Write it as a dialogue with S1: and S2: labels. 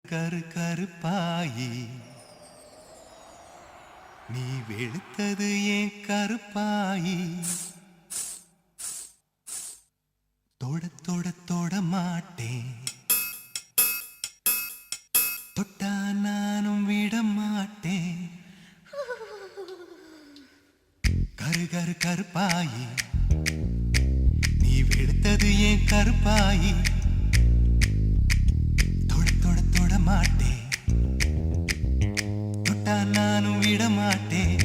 S1: கருப்பாயி நீ வெளுத்தது ஏன் கருப்பாயி தொட மாட்டேன் தொட்டா நானும் விட மாட்டேன் கருப்பாயி நீ வெளுத்தது ஏன் கருப்பாயி தொட மாட்டேன் தொட்டா நானும் விட மாட்டேன்